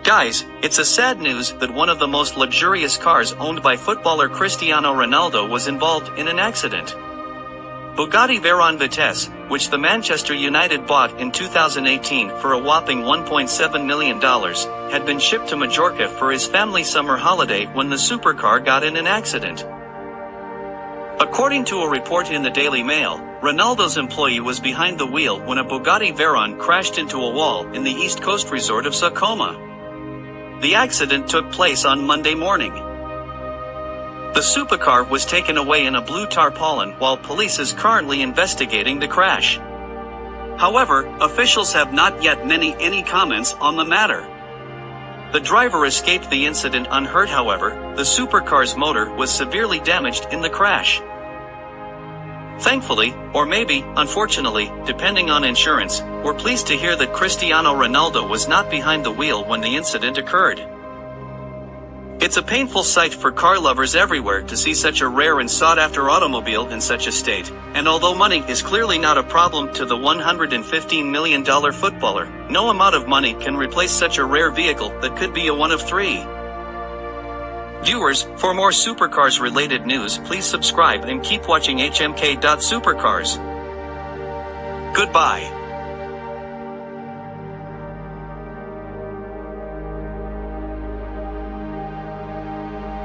Guys, it's a sad news that one of the most luxurious cars owned by footballer Cristiano Ronaldo was involved in an accident. Bugatti Veyron Vitesse, which the Manchester United bought in 2018 for a whopping $1.7 million, had been shipped to Majorca for his family summer holiday when the supercar got in an accident. According to a report in the Daily Mail, Ronaldo's employee was behind the wheel when a Bugatti Veyron crashed into a wall in the East Coast resort of Sakoma. The accident took place on Monday morning. The supercar was taken away in a blue tarpaulin while police is currently investigating the crash. However, officials have not yet made any comments on the matter. The driver escaped the incident unhurt. However, the supercar's motor was severely damaged in the crash. Thankfully, or maybe, unfortunately, depending on insurance, we're pleased to hear that Cristiano Ronaldo was not behind the wheel when the incident occurred. It's a painful sight for car lovers everywhere to see such a rare and sought-after automobile in such a state, and although money is clearly not a problem to the $115 million footballer, no amount of money can replace such a rare vehicle that could be a one of three. Viewers, for more supercars-related news, please subscribe and keep watching HMK.Super.cars. Goodbye.